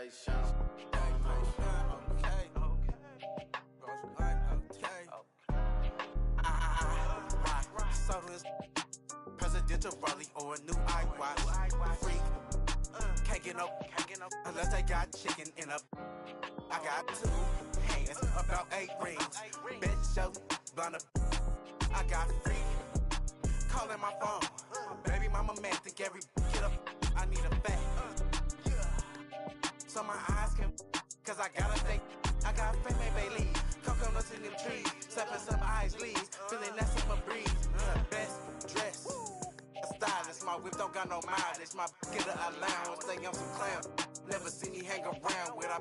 So this presidential rally or a new iWatch. Freak. Can't get no unless they got chicken in a. I got 2 hands, about 8 rings. Bitch, yo, blunt up. I got free. Calling my phone. Baby mama man think every get up. I need a fat. So my eyes can, cause I gotta think. I got fake Bailey. Coconuts in them trees. Slapping some ice leaves. Feeling that summer breeze. Best dress. A stylist. My whip don't got no mileage. My get a allowance. Say I'm some clown. Never see me hang around with I.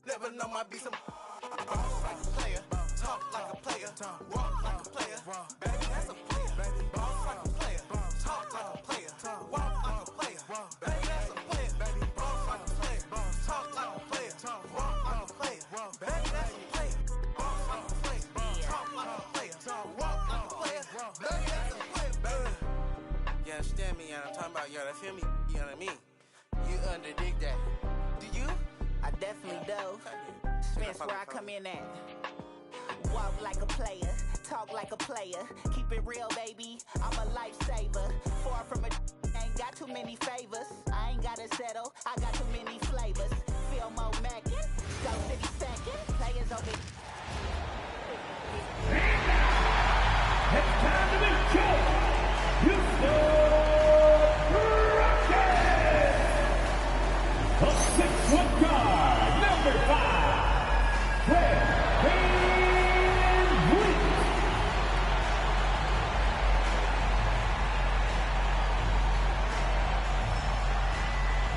Never know my be some. Boss like a player. Talk like a player. Walk like a player. Baby, that's a player. Boss like a player. Talk like a player. Walk like a player. Baby, that's a player. Boss like a player. Talk like a player. Walk like a player. Baby, that's a player. Boss like a player. Talk like a player. Walk like a player. Baby, that's a player. Baby. You understand me? And I'm talking about, that feel me? You know what I mean? You underdig that. Do you? I definitely do. Smith's where I come in at. Walk like a player, talk like a player. Keep it real, baby. I'm a lifesaver. Far from a ain't got too many favors. I ain't gotta settle. I got too many flavors. Feel more Mackin. Go City second. Players over. And now, it's time to meet you. Houston Rockets. A 6-foot guard, number 5, Fred VanVleet.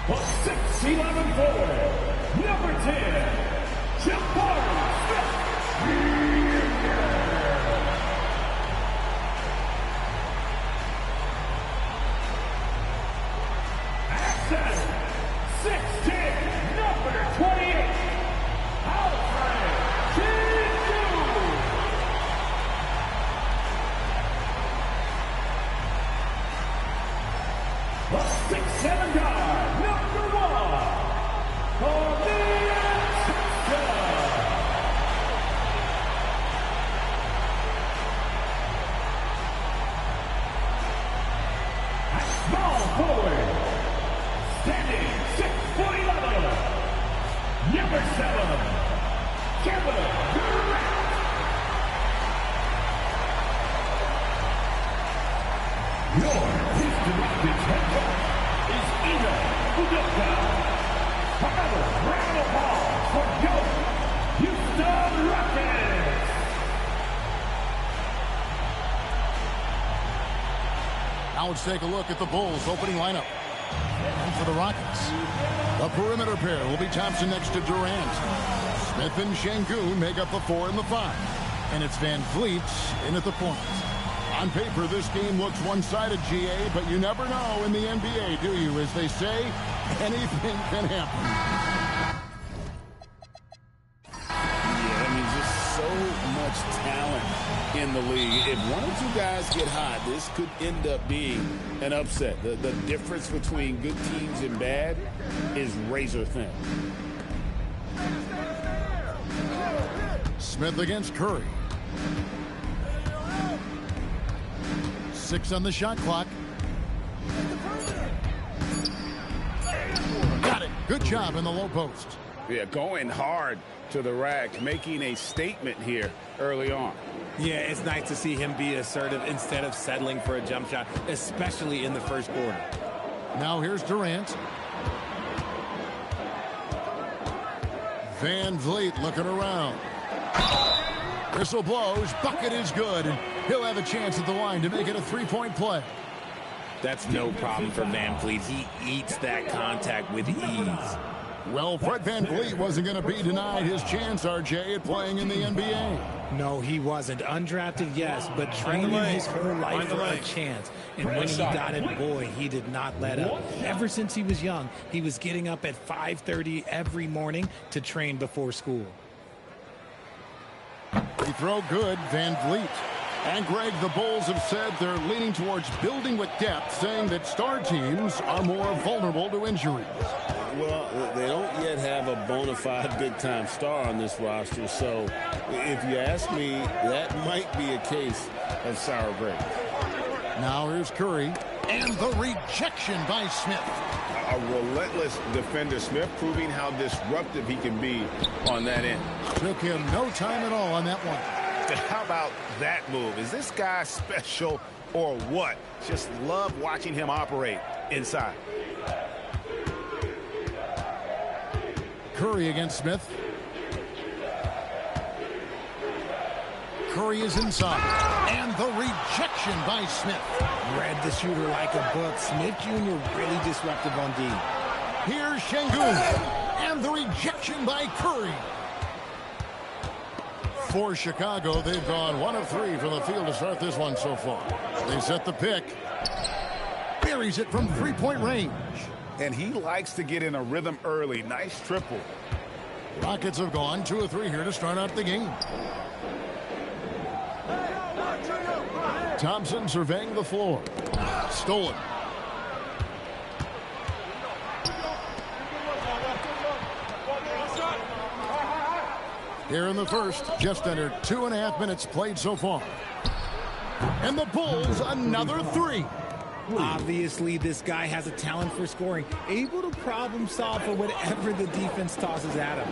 A 6'11" forward, number 10, Jabari Smith Jr. Access 6'10", number 28, Alfred Sengun. A 6'7" guard, number 1, Fabian Sexton. A small forward, standing 6'11", number 7, Kevin Durant. Your Houston Rockets head coach is Ina Udoka. Another round of applause for your Houston Rockets. Now let's take a look at the Bulls' opening lineup. And for the Rockets, the perimeter pair will be Thompson next to Durant. Smith and Sengun make up the 4 and the 5. And it's VanVleet in at the point. On paper, this game looks one-sided, GA, but you never know in the NBA, do you? As they say, anything can happen. Yeah, I mean, just so much talent in the league. If one or two guys get hot, this could end up being an upset. The difference between good teams and bad is razor thin. Smith against Curry. 6 on the shot clock. Got it. Good job in the low post. Yeah, going hard to the rack, making a statement here early on. Yeah, it's nice to see him be assertive instead of settling for a jump shot, especially in the first quarter. Now here's Durant. VanVleet looking around. Whistle blows. Bucket is good. And he'll have a chance at the line to make it a three-point play. That's no problem for VanVleet. He eats that contact with ease. Well, Fred VanVleet wasn't going to be denied his chance, RJ, at playing in the NBA. No, he wasn't. Undrafted, yes, but training his whole life for a chance. And when he got it, boy, he did not let up. Ever since he was young, he was getting up at 5:30 every morning to train before school. Free throw good, VanVleet. And Greg, the Bulls have said they're leaning towards building with depth, saying that star teams are more vulnerable to injuries. Well, they don't yet have a bona fide big-time star on this roster, so if you ask me, that might be a case of sour grapes. Now here's Curry, and the rejection by Smith. A relentless defender. Smith proving how disruptive he can be on that end. Took him no time at all on that one. How about that move? Is this guy special or what? Just love watching him operate inside. Curry against Smith. Curry is inside. And the rejection by Smith. Read the shooter like a book. Smith Jr. really disruptive on D. Here's Şengün. And the rejection by Curry. For Chicago, they've gone 1 of 3 from the field to start this one so far. They set the pick. Buries it from three-point range. And he likes to get in a rhythm early. Nice triple. Rockets have gone 2 of 3 here to start out the game. Thompson surveying the floor. Stolen. Here in the first, just under 2.5 minutes played so far. And the Bulls, another 3. Obviously, this guy has a talent for scoring, able to problem solve for whatever the defense tosses at him.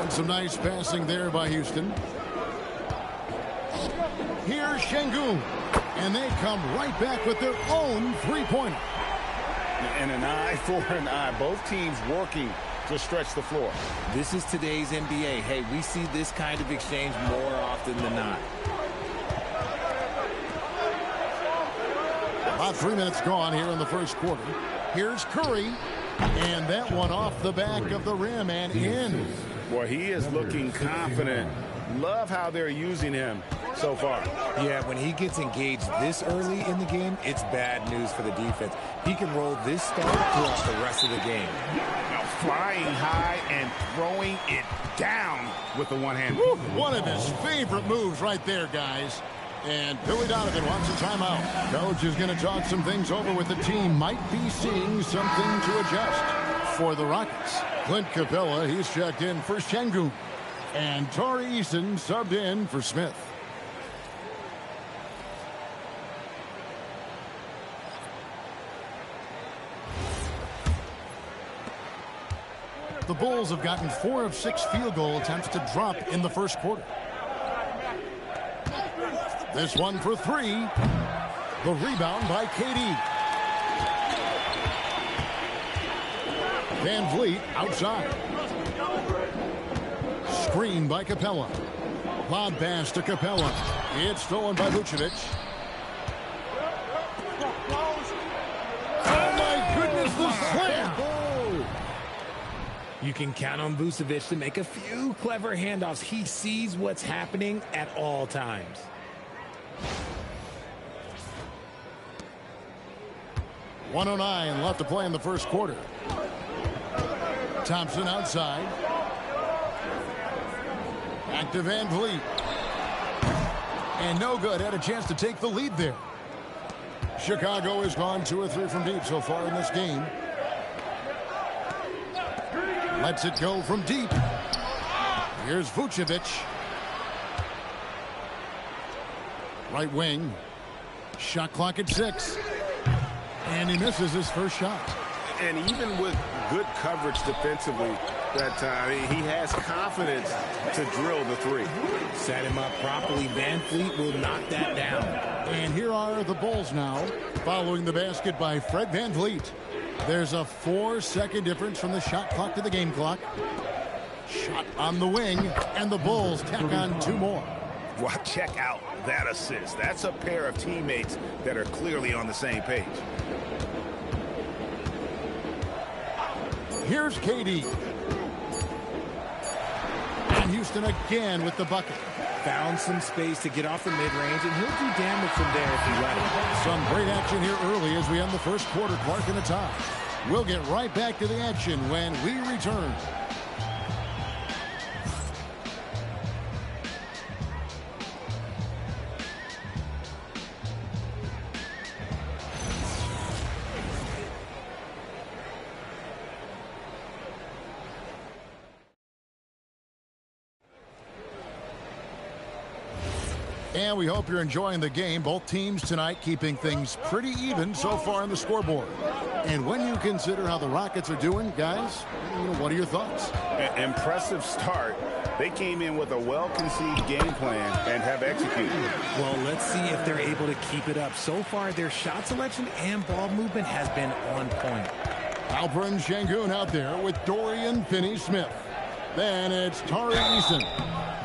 And some nice passing there by Houston. Here's Şengün. And they come right back with their own three-pointer. And an eye for an eye. Both teams working to stretch the floor. This is today's NBA. Hey, we see this kind of exchange more often than not. About 3 minutes gone here in the first quarter. Here's Curry. And that one off the back of the rim and in. Boy, he is looking confident. Love how they're using him so far. Yeah, when he gets engaged this early in the game, it's bad news for the defense. He can roll this start throughout the rest of the game. Now flying high and throwing it down with the one hand. One of his favorite moves right there, guys. And Billy Donovan wants a timeout. Coach is going to talk some things over with the team. Might be seeing something to adjust for the Rockets. Clint Capella, he's checked in for Şengün. And Tari Eason subbed in for Smith. The Bulls have gotten 4 of 6 field goal attempts to drop in the first quarter. This one for 3. The rebound by KD. Van Vliet outside. Screen by Capella. Lob pass to Capella. It's stolen by Vucevic. Oh my goodness, the slam! You can count on Vucevic to make a few clever handoffs. He sees what's happening at all times. .109 left to play in the first quarter. Thompson outside. Back to Van Vliet. And no good. Had a chance to take the lead there. Chicago has gone 2 or 3 from deep so far in this game. Lets it go from deep. Here's Vucevic. Right wing. Shot clock at 6. And he misses his first shot. And even with good coverage defensively that time, he has confidence to drill the 3. Set him up properly. Van Vliet will knock that down. And here are the Bulls now, following the basket by Fred Van Vliet. There's a 4-second difference from the shot clock to the game clock. Shot on the wing, and the Bulls tack on 2 more. Well, check out that assist. That's a pair of teammates that are clearly on the same page. Here's KD. And Houston again with the bucket. Found some space to get off the mid-range, and he'll do damage from there if you let him. Some great action here early as we end the first quarter. Clark in the top. We'll get right back to the action when we return. And we hope you're enjoying the game. Both teams tonight keeping things pretty even so far on the scoreboard. And when you consider how the Rockets are doing, guys, what are your thoughts? Impressive start. They came in with a well-conceived game plan and have executed. Well, let's see if they're able to keep it up. So far, their shot selection and ball movement has been on point. Alperen Sengun out there with Dorian Finney-Smith. Then it's Tari Eason.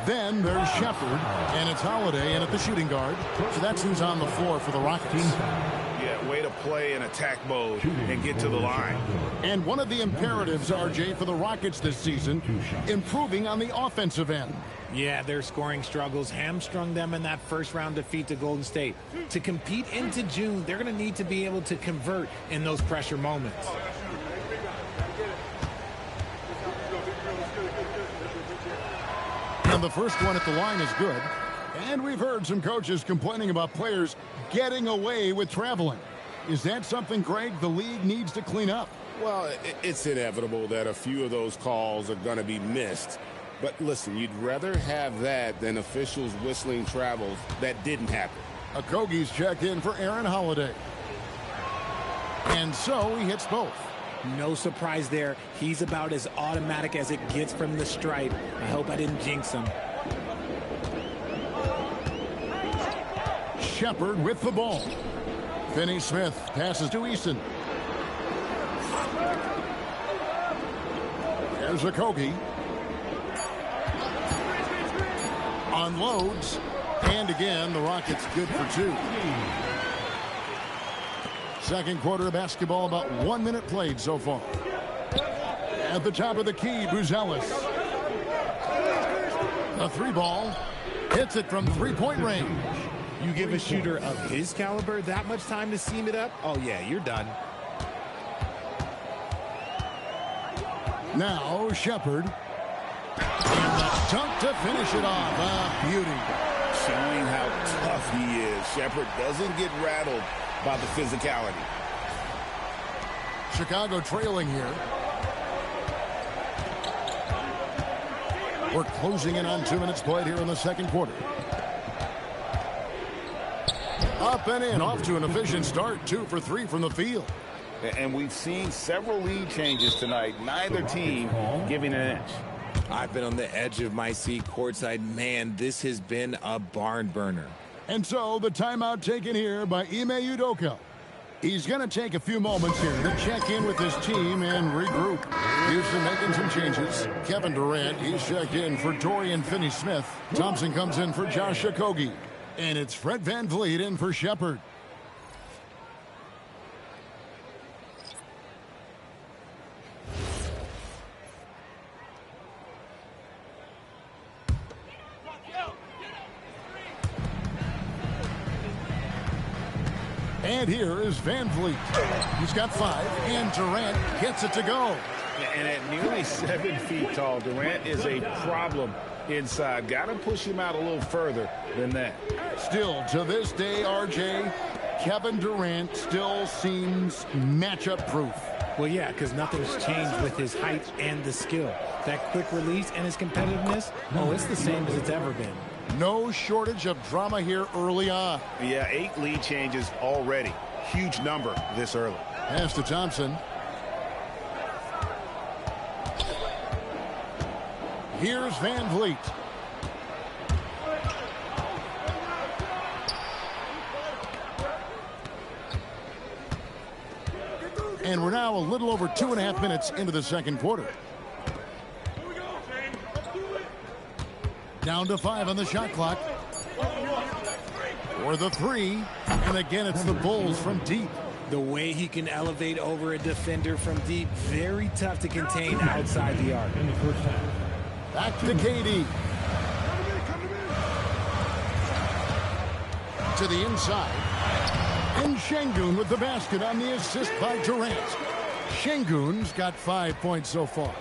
Then there's Shepherd, and it's Holiday in at the shooting guard. So that's who's on the floor for the Rockets. Yeah, way to play in attack mode and get to the line. And one of the imperatives, RJ, for the Rockets this season, improving on the offensive end. Yeah, their scoring struggles hamstrung them in that first-round defeat to Golden State. To compete into June, they're going to need to be able to convert in those pressure moments. And the first one at the line is good. And we've heard some coaches complaining about players getting away with traveling. Is that something, Greg, the league needs to clean up? Well, it's inevitable that a few of those calls are going to be missed. But listen, you'd rather have that than officials whistling travels that didn't happen. Okogie's checked in for Aaron Holiday. And so he hits both. No surprise there. He's about as automatic as it gets from the stripe. I hope I didn't jinx him. Shepherd with the ball. Finney-Smith passes to Eason. There's Okogie. Unloads. And again, the Rockets good for two. Second quarter of basketball, about 1 minute played so far. At the top of the key, Buzelis. A three ball. Hits it from three-point range. You give a shooter of his caliber that much time to seam it up? Oh, yeah, you're done. Now, Shepherd. And the dunk to finish it off. A beauty. Showing how tough he is. Shepherd doesn't get rattled by the physicality. Chicago trailing here. We're closing in on 2 minutes played here in the second quarter. Up and in, off to an efficient start. 2 for 3 from the field. And we've seen several lead changes tonight. Neither team giving an inch. I've been on the edge of my seat courtside. Man, this has been a barn burner. And so the timeout taken here by Ime Udoka. He's going to take a few moments here to check in with his team and regroup. Houston making some changes. Kevin Durant, he's checked in for Dorian Finney-Smith. Thompson comes in for Josh Okogie. And it's Fred VanVleet in for Shepherd. And here is VanVleet. He's got 5, and Durant gets it to go. And at nearly 7 feet tall, Durant is a problem inside. Got to push him out a little further than that. Still, to this day, RJ, Kevin Durant still seems matchup proof. Well, yeah, because nothing's changed with his height and the skill. That quick release and his competitiveness, oh, it's the same as it's ever been. No shortage of drama here early on. Yeah, 8 lead changes already. Huge number this early. Pass to Thompson. Here's VanVleet. And we're now a little over 2.5 minutes into the second quarter. Down to 5 on the shot clock. For the 3. And again, it's the Bulls from deep. The way he can elevate over a defender from deep, very tough to contain outside the arc. In the first half. Back to KD. To the inside. And Sengun with the basket on the assist by Durant. Sengun's got 5 points so far.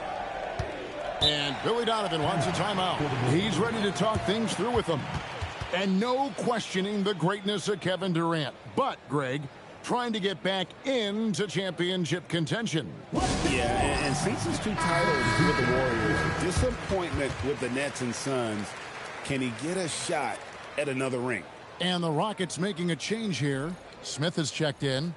And Billy Donovan wants a timeout. He's ready to talk things through with them. And no questioning the greatness of Kevin Durant. But, Greg, trying to get back into championship contention. Yeah, and since his 2 titles with the Warriors, disappointment with the Nets and Suns, can he get a shot at another ring. And the Rockets making a change here. Smith has checked in.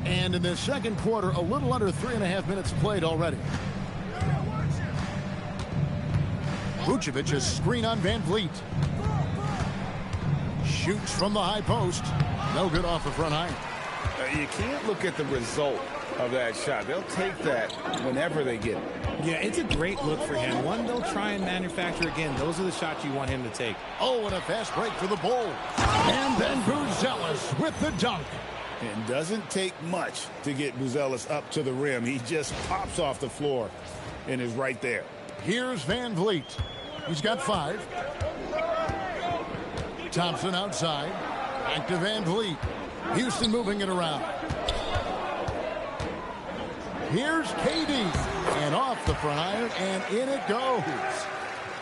And in the second quarter, a little under 3.5 minutes played already. Vucevic, a screen on Van Vliet. Shoots from the high post. No good off the front iron. You can't look at the result of that shot. They'll take that whenever they get it. Yeah, it's a great look for him. One they'll try and manufacture again. Those are the shots you want him to take. Oh, and a fast break for the Bulls. And then Buzelis with the dunk. It doesn't take much to get Buzelis up to the rim. He just pops off the floor and is right there. Here's Van Vliet. He's got 5. Thompson outside. Back to Van Vliet. Houston moving it around. Here's KD. And off the front iron, and in it goes.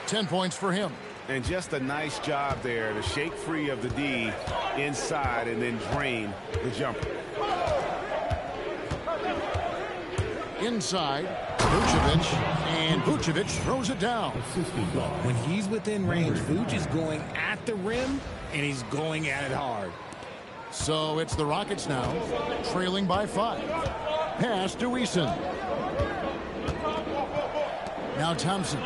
10 points for him. And just a nice job there to shake free of the D inside and then drain the jumper. Inside, Vucevic, and Vucevic throws it down. When he's within range, Vuce is going at the rim, and he's going at it hard. So it's the Rockets now, trailing by 5. Pass to Eason. Now Thompson.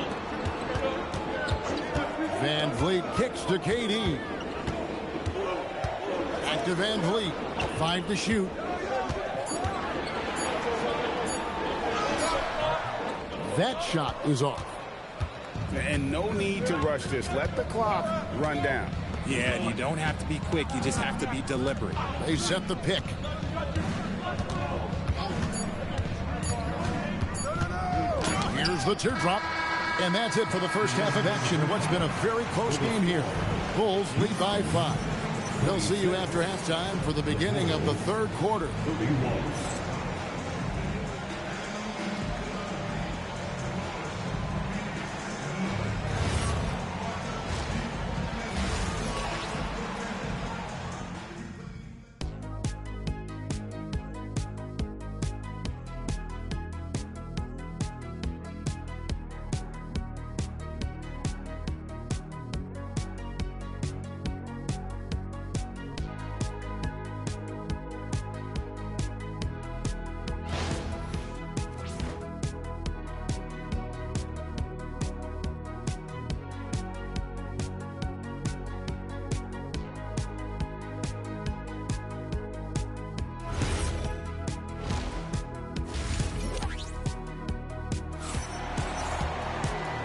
Van Vliet kicks to KD. Back to Van Vliet. 5 to shoot. That shot is off. And no need to rush this. Let the clock run down. Yeah, you don't have to be quick. You just have to be deliberate. They set the pick. Here's the teardrop. And that's it for the first half of action in what's been a very close game here. Bulls lead by 5. They'll see you after halftime for the beginning of the third quarter.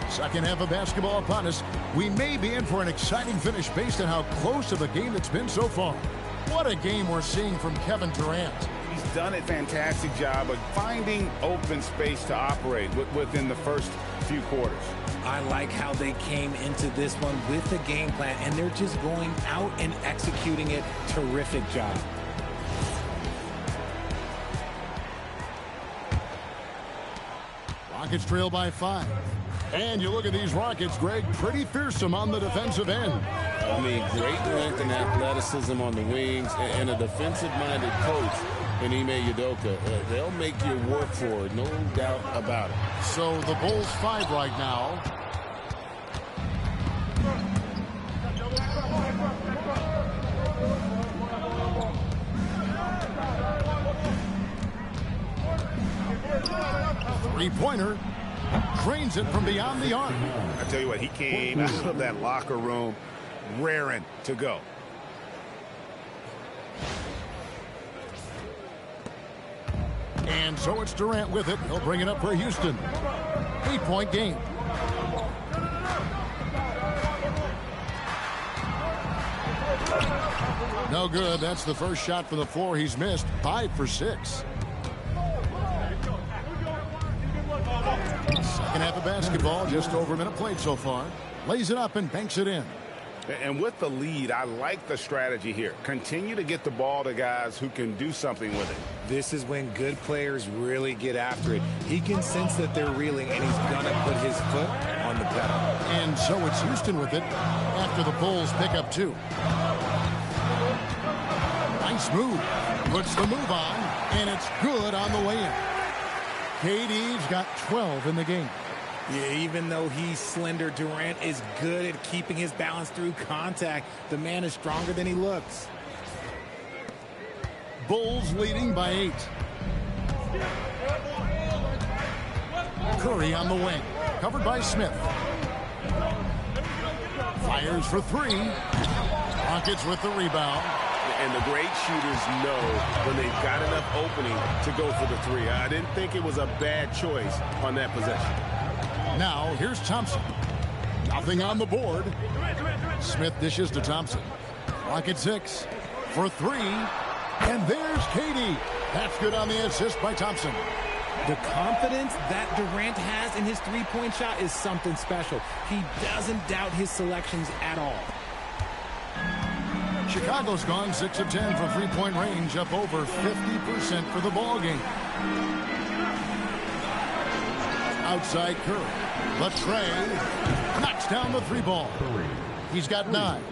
Second half of basketball upon us. We may be in for an exciting finish based on how close of a game it's been so far. What a game we're seeing from Kevin Durant. He's done a fantastic job of finding open space to operate within the first few quarters. I like how they came into this one with the game plan, and they're just going out and executing it. Terrific job. Rockets trail by 5. And you look at these Rockets, Greg, pretty fearsome on the defensive end. I mean, great length and athleticism on the wings, and a defensive-minded coach in Ime Udoka. They'll make you work for it, no doubt about it. So the Bulls 5 right now. Three-pointer. Drains it from beyond the arc. I tell you what, he came out of that locker room raring to go. And so it's Durant with it. He'll bring it up for Houston. 8-point game. No good. That's the first shot from the floor he's missed. 5 for 6. Second half of basketball, just over a minute played so far. Lays it up and banks it in. And with the lead, I like the strategy here. Continue to get the ball to guys who can do something with it. This is when good players really get after it. He can sense that they're reeling, and he's going to put his foot on the pedal. And so it's Houston with it after the Bulls pick up 2. smooth. Puts the move on, and it's good on the way-in. KD's got 12 in the game. Yeah, even though he's slender, Durant is good at keeping his balance through contact. The man is stronger than he looks. Bulls leading by 8. Curry on the wing, covered by Smith. Fires for 3. Rockets with the rebound. And the great shooters know when they've got enough opening to go for the 3. I didn't think it was a bad choice on that possession. Now, here's Thompson. Nothing on the board. Smith dishes to Thompson. Rocket 6 for 3. And there's KD. That's good on the assist by Thompson. The confidence that Durant has in his three-point shot is something special. He doesn't doubt his selections at all. Chicago's gone 6 of 10 from three-point range, up over 50% for the ball game. Outside Curry. Latrey knocks down the 3-ball. He's got 9.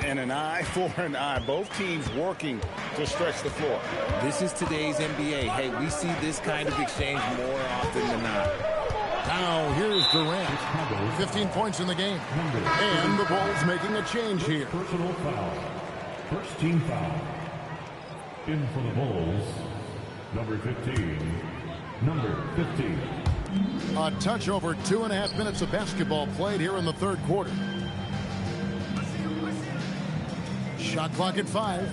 And an eye for an eye. Both teams working to stretch the floor. This is today's NBA. Hey, we see this kind of exchange more often than not. Now, here's Durant. 15 points in the game. And the Bulls making a change here. Personal foul. First team foul. In for the Bulls, number 15. Number 15. A touch over 2.5 minutes of basketball played here in the third quarter. Shot clock at 5.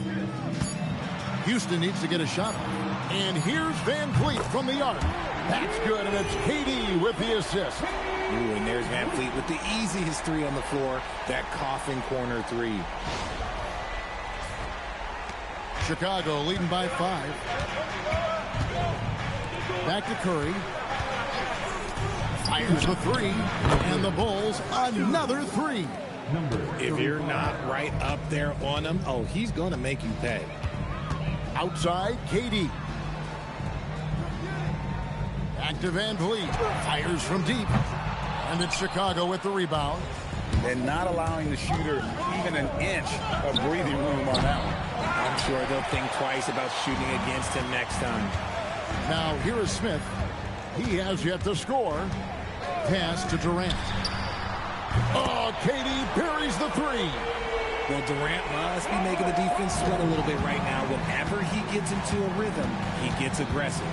Houston needs to get a shot. And here's Van Vliet from the arc. That's good, and it's KD with the assist. Ooh, and there's Van Vliet with the easiest 3 on the floor. That coffin corner 3. Chicago leading by 5. Back to Curry. Fires the 3. And the Bulls another 3. If you're not right up there on him, oh, he's going to make you pay. Outside, KD. Back to Van Vliet. Fires from deep. And it's Chicago with the rebound. And not allowing the shooter even an inch of breathing room on that one. I'm sure they'll think twice about shooting against him next time. Now, here is Smith. He has yet to score. Pass to Durant. Oh, KD buries the 3. Well, Durant must be making the defense sweat a little bit right now. Whenever he gets into a rhythm, he gets aggressive.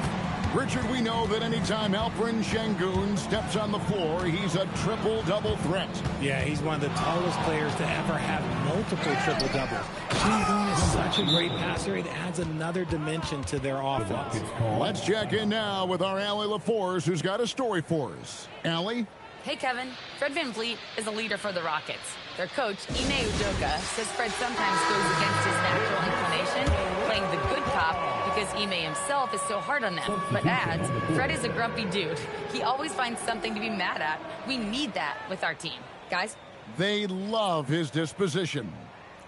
Richard, we know that anytime Alperen Sengun steps on the floor, he's a triple-double threat. Yeah, he's one of the tallest players to ever have multiple triple-doubles. Sengun is such a great passer, it adds another dimension to their offense. Let's check in now with our Allie LaForce, who's got a story for us. Allie? Hey, Kevin. Fred Van Vliet is a leader for the Rockets. Their coach, Ime Udoka, says Fred sometimes goes against his natural inclination, playing the good cop because Ime himself is so hard on them. But adds, Fred is a grumpy dude. He always finds something to be mad at. We need that with our team. Guys? They love his disposition.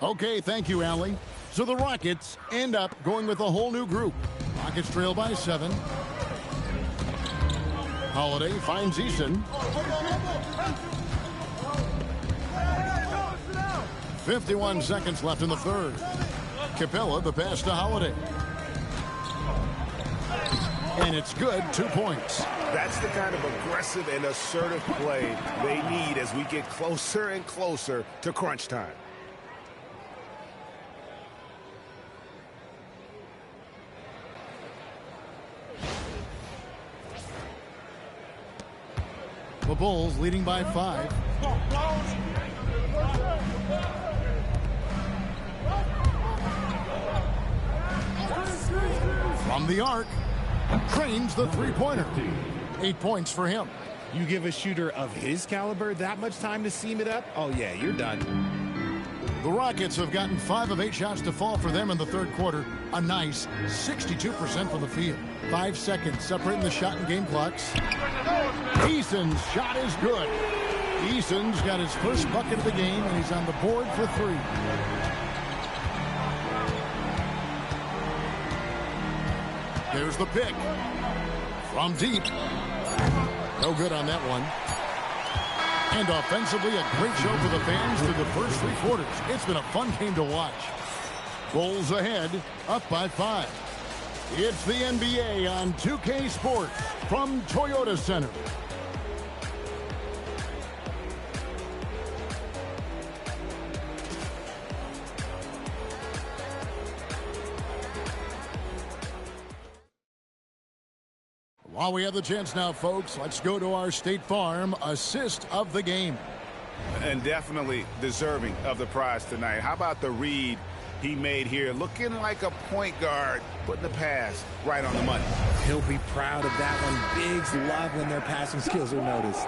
Okay, thank you, Allie. So the Rockets end up going with a whole new group. Rockets trail by 7. Holiday finds Eason. 51 seconds left in the third. Capella, the pass to Holiday. And it's good, 2 points. That's the kind of aggressive and assertive play they need as we get closer and closer to crunch time. The Bulls leading by 5. From the arc, trains the three-pointer. 8 points for him. You give a shooter of his caliber that much time to seam it up? Oh, yeah, you're done. The Rockets have gotten 5 of 8 shots to fall for them in the third quarter. A nice 62% from the field. 5 seconds separating the shot and game clocks. Eason's shot is good. Eason's got his first bucket of the game, and he's on the board for 3. There's the pick. From deep. No good on that one. And offensively, a great show for the fans through the first 3 quarters. It's been a fun game to watch. Bulls ahead, up by 5. It's the NBA on 2K Sports from Toyota Center. While we have the chance now, folks, let's go to our State Farm assist of the game. And definitely deserving of the prize tonight. How about the read he made here? Looking like a point guard, putting the pass right on the money. He'll be proud of that one. Bigs love when their passing skills are noticed.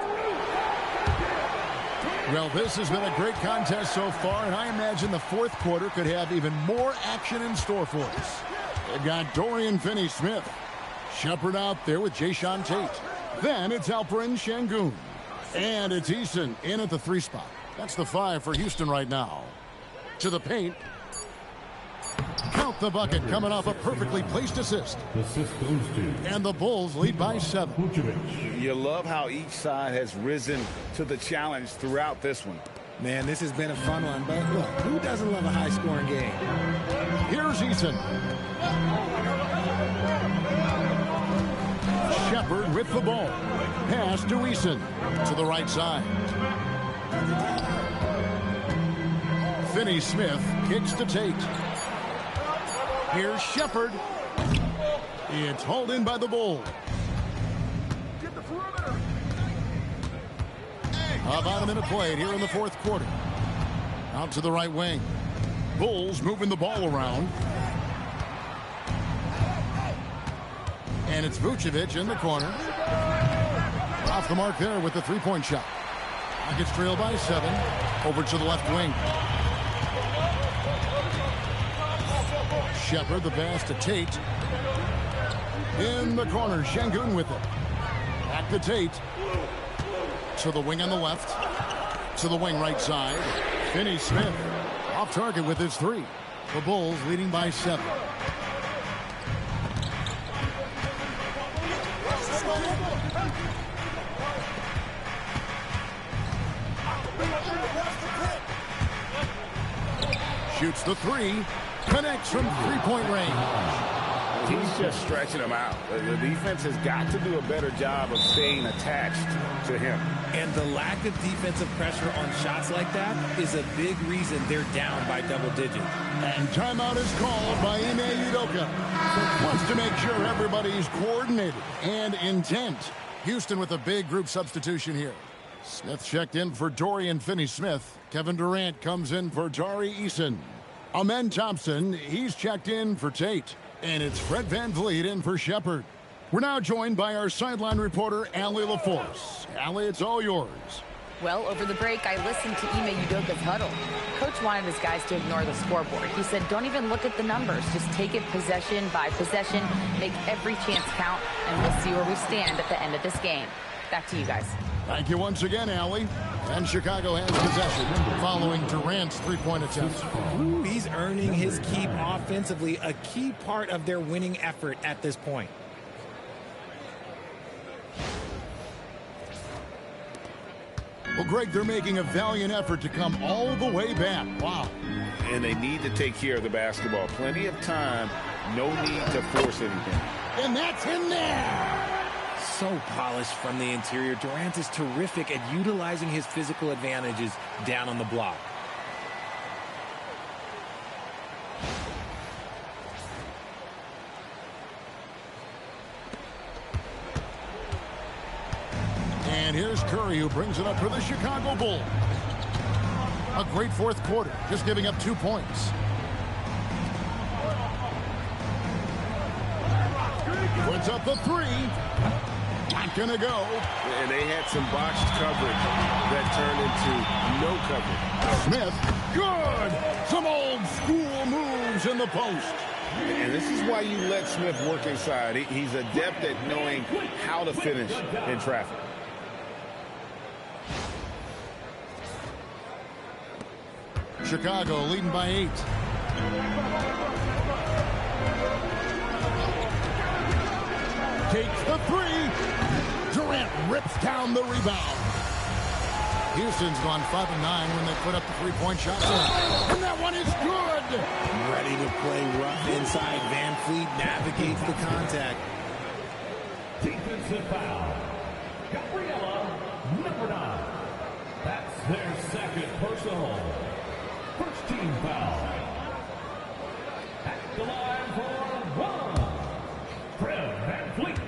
Well, this has been a great contest so far, and I imagine the fourth quarter could have even more action in store for us. They've got Dorian Finney-Smith. Shepard out there with Jae'Sean Tate. Then it's Alperen Sengun. And it's Eason in at the 3 spot. That's the 5 for Houston right now. To the paint. Count the bucket coming off a perfectly placed assist. Assist goes to. And the Bulls lead by 7. Vucevic. You love how each side has risen to the challenge throughout this one. Man, this has been a fun one, but look, who doesn't love a high-scoring game? Here's Eason. Shepard with the ball. Pass to Eason. To the right side. Finney-Smith kicks to Tate. Here's Shepard. It's hauled in by the Bulls. About a minute played here in the fourth quarter. Out to the right wing. Bulls moving the ball around. And it's Vucevic in the corner. Off the mark there with the three-point shot. Rockets trail by 7. Over to the left wing. Shepard, the pass to Tate. In the corner, Sengun with it. Back to Tate. To the wing on the left. To the wing right side. Finney-Smith off target with his 3. The Bulls leading by 7. Shoots the 3. Connects from three-point range. He's just stretching him out. The defense has got to do a better job of staying attached to him. And the lack of defensive pressure on shots like that is a big reason they're down by double digits. And timeout is called by Ime Udoka. Wants to make sure everybody's coordinated and intent. Houston with a big group substitution here. Smith checked in for Dorian Finney-Smith. Kevin Durant comes in for Tari Eason. Amen Thompson, he's checked in for Tate. And it's Fred VanVleet in for Shepard. We're now joined by our sideline reporter, Allie LaForce. Allie, it's all yours. Well, over the break, I listened to Ime Udoka's huddle. Coach wanted his guys to ignore the scoreboard. He said, don't even look at the numbers. Just take it possession by possession, make every chance count, and we'll see where we stand at the end of this game. Back to you guys. Thank you once again, Allie. And Chicago has possession following Durant's three-point attempt. Ooh, he's earning his keep offensively, a key part of their winning effort at this point. Well, Greg, they're making a valiant effort to come all the way back. Wow. And they need to take care of the basketball. Plenty of time. No need to force anything. And that's in there. So polished from the interior. Durant is terrific at utilizing his physical advantages down on the block. And here's Curry, who brings it up for the Chicago Bulls. A great fourth quarter, just giving up 2 points. Puts up the 3. Not gonna go. And they had some botched coverage that turned into no coverage. Smith, good. Some old school moves in the post. And this is why you let Smith work inside. He's adept at knowing how to finish in traffic. Chicago leading by 8. Takes the 3. Durant rips down the rebound. Houston's gone 5 of 9 when they put up the three-point shot. And that one is good. Ready to play rough inside. Van Fleet navigates the contact. Defensive foul. Gabriella, number 9. That's their second personal. First team foul. At the line for one. Fred Van Fleet.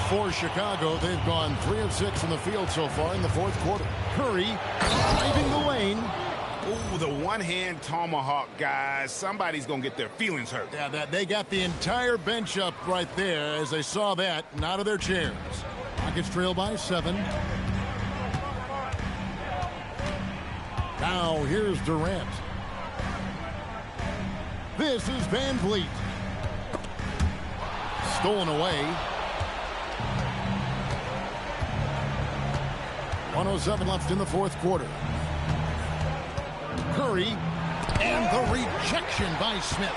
For Chicago, they've gone 3 of 6 in the field so far in the fourth quarter. Curry driving the lane. Ooh, the one-hand tomahawk, guys. Somebody's going to get their feelings hurt. Yeah, they got the entire bench up right there as they saw that and out of their chairs. Rockets trail by 7. Now here's Durant. This is Van Vliet. Stolen away. 1:07 left in the fourth quarter. Curry, and the rejection by Smith.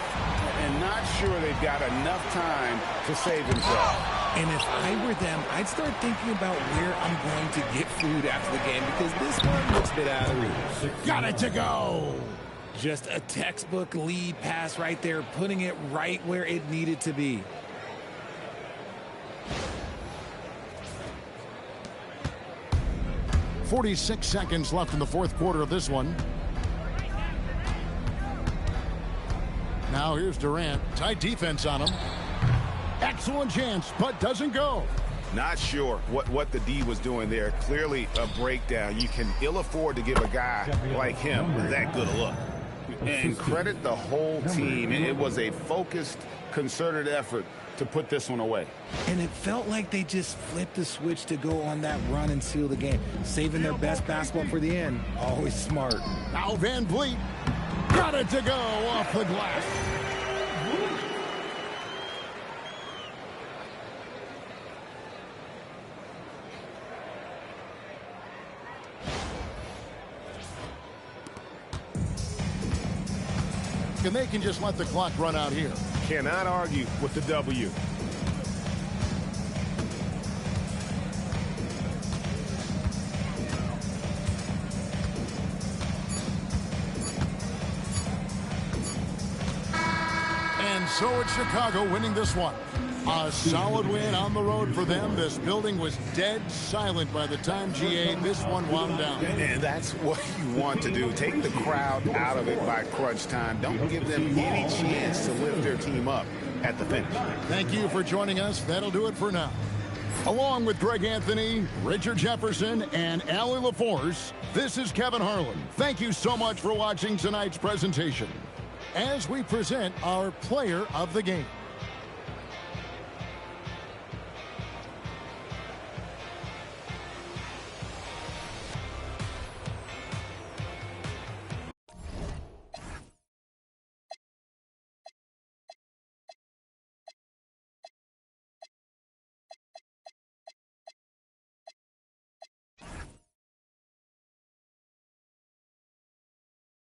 And not sure they've got enough time to save themselves. And if I were them, I'd start thinking about where I'm going to get food after the game because this one looks a bit out of reach. Got it to go. Just a textbook lead pass right there, putting it right where it needed to be. .46 seconds left in the fourth quarter of this one. Now here's Durant. Tight defense on him. Excellent chance, but doesn't go. Not sure what the D was doing there. Clearly a breakdown. You can ill afford to give a guy like him that good a look. And credit the whole team. It was a focused, concerted effort to put this one away. And it felt like they just flipped the switch to go on that run and seal the game. Saving their best basketball for the end. Always smart. Now Van Vliet got it to go off the glass. And they can just let the clock run out here. Cannot argue with the W. And so it's Chicago winning this one. A solid win on the road for them. This building was dead silent by the time GA this one wound down. And that's what you want to do. Take the crowd out of it by crunch time. Don't give them any chance to lift their team up at the finish. Thank you for joining us. That'll do it for now. Along with Greg Anthony, Richard Jefferson, and Allie LaForce, this is Kevin Harlan. Thank you so much for watching tonight's presentation as we present our player of the game.